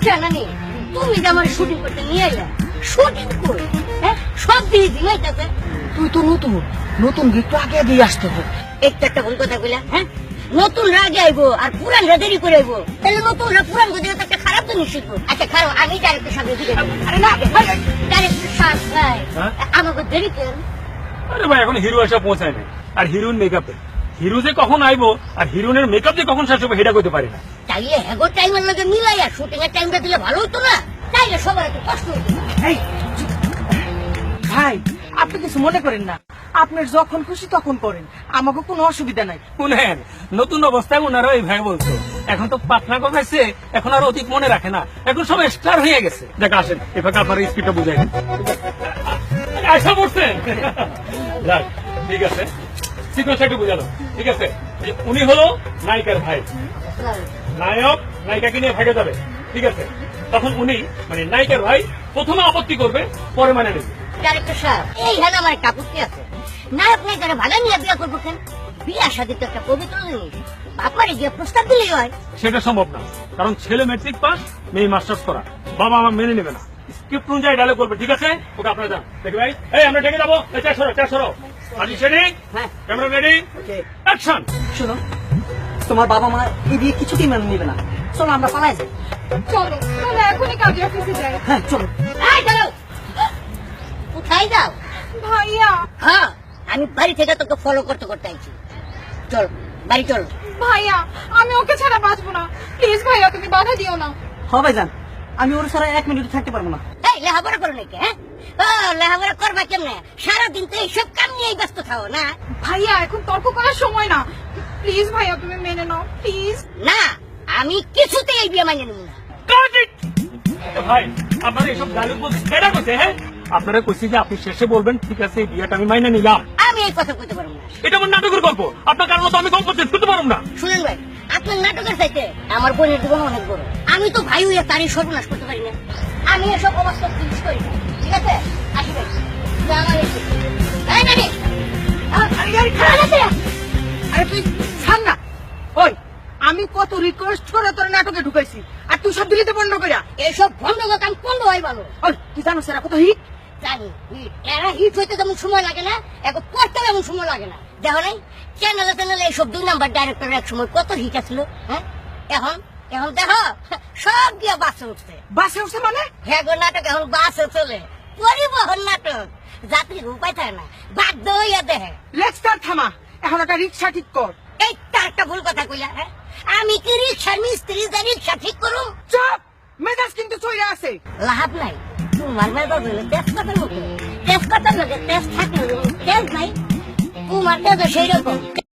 আচ্ছা নানি, তুমি যে আমার শুটিং করতে নিয়ে এলে, শুটিং করে হ্যাঁ সব দিয়ে দিলাইতেছে। তুই তো নতুন নতুন একটু আগে দিয়ে আসতে হবে। একটা ভুল কথা বললা, হ্যাঁ নতুন রাগে আইবো আর পুরান দেরি করে আইবো, তাহলে নতুনরা পুরান গদিয়ে একটা খারাপ জিনিস শিখবো। আচ্ছা খারাপ, আমি ডাইরেক্টের সামনে দিকে আরে না ডাইরেক্টের শ্বাস নাই আমাকে দেরি কেন? আরে ভাই এখন হিরো এসে পৌঁছায় নাই, আর হিরোইন মেকআপে হিরো যে কখন আইবো আর হিরোইনের মেকআপ যে কখন শেষ হবে সেটা করতে পারি না। তাইলে হেগো টাইমের লগে মিলাইয়া শুটিং এর টাইমটা দিলে ভালো হতো না? তাইলে সবার একটু কষ্ট হতো না। এই, ভাই আপনি কিছু মনে করেন না, আপনার যখন খুশি তখন করেন, আমাকে কোনো অসুবিধা নাই। শুনেন, নতুন অবস্থায় ওনারা এই ভাই বলছো, এখন তো পাটনা কথাইছে, এখন আর অতীত মনে রাখে না, এখন সব স্টার হয়ে গেছে। দেখ আসেন এবার আপনার স্পিডটা বুঝাই দিন। আশা করছেন? যাক, ঠিক আছে, সিকোয়েন্সটা একটু বুঝালো। ঠিক আছে, উনি হলো নায়িকার ভাই, নায়ক নায়িকাকে নিয়ে ভাগে যাবে। ঠিক আছে, তখন উনি মানে নায়িকার ভাই প্রথমে আপত্তি করবে, পরে মানে নেবে। ডাইরেক্টর সাহেব, এই হ্যাঁ আমার একটা আপত্তি আছে। নায়ক নায়িকারা ভালো নিয়ে বিয়ে করবো কেন? বিয়ে শাদী তো একটা পবিত্র জিনিস, বাপারে গিয়ে প্রস্তাব দিলেই হয়। সেটা সম্ভব না, কারণ ছেলে ম্যাট্রিক পাস, মেয়ে মাস্টার্স করা, বাবা আমার মেনে নেবে না। স্ক্রিপ্ট অনুযায়ী ডায়লগ করবে। ঠিক আছে, ওকে আপনারা যান। দেখি ভাই, এই আমরা ডেকে যাবো, চারশো আজি রেডি, ক্যামেরা রেডি, অ্যাকশন। শোনো, তোমার বাবা মা এই বিয়ে কিছুতেই মেনে নিবে না, চলো আমরা পালাই যাই। চলো তাহলে এখনই কাজে অফিসে যাই। হ্যাঁ চলো। এই চলো, কোথায় যাও? ভাইয়া হ্যাঁ আমি বাড়ি থেকে তোকে ফলো করতে করতে আইছি। চল বাড়ি চল। ভাইয়া আমি ওকে ছাড়া বাঁচবো না, প্লিজ ভাইয়া তুমি বাধা দিও না। হবে যান, আমি ওর ছাড়া 1 মিনিট থাকতে পারবো না। এই লেখাপড়া করো নাকি? হ্যাঁ লেখাপড়া করবা কেমনে? সারাদিন তো এইসব কাম নিয়েই ব্যস্ত থাও না? ভাইয়া এখন তর্ক করার সময় না, প্লিজ ভাইয়া তুমি মেনে নাও প্লিজ। না আমি কিছুতেই এই বিয়ে মানিয়ে নেব না। ভাই আপনারা এইসব ডায়লগ বলতে কেডা কইছে? হ্যাঁ আপনারা কইছি যে আপনি শেষে বলবেন ঠিক আছে এই বিয়েটা আমি মাইনে নিলাম। আমি এই কথা কইতে পারবো না। এটা আমার নাটকের গল্প, আপনার কারণ তো আমি গল্প চেঞ্জ করতে পারবো না। শুনেন ভাই, আপনার নাটকের চাইতে আমার বোনের জীবন অনেক বড়। আমি তো ভাই হইয়া তারই সর্বনাশ করতে পারি না। আমি এসব অবাস্তব জিনিস করি না। ঠিক আছে আসি ভাই। আমার এই নানি, আমার গাড়ি খারাপ আছে। আরে তুই ছাড় না। ওই আমি কত রিকোয়েস্ট করে তোর নাটকে ঢুকাইছি, আর তুই সব দিলিতে বন্ধ করিয়া। এইসব বন্ধ কাম বন্ধ হয় ভালো। ওই তুই জানো সেরা কত হিট? জানি এরা হিট হইতে তেমন সময় লাগে না, এখন করতে এমন সময় লাগে না। দেখো নাই চ্যানেলে চ্যানেলে এইসব 2 নাম্বার ডাইরেক্টর এক সময় কত হিট আসলো। হ্যাঁ এখন এখন দেখো সব গিয়া বাসে উঠছে। বাসে উঠছে মানে? হ্যাঁ গো, নাটক এখন বাসে চলে, পরিবহন নাটক। যাত্রীর উপায় থাকে না, বাধ্য হইয়া দেখে। লেক্সটার থামা, এখন একটা রিক্সা ঠিক কর। এই তার একটা ভুল কথা কইলা। হ্যাঁ আমি কি রিক্সার মিস্ত্রি যে রিক্সা ঠিক করুম? চুপ, মেজাজ কিন্তু চইরা আছে। লাভ নাই, তোমার মেজাজ হইলে তেজপাতার মতো, তেজপাতার লোকের তেজ থাকলে তেজ নাই, তোমার তেজ সেই রকম।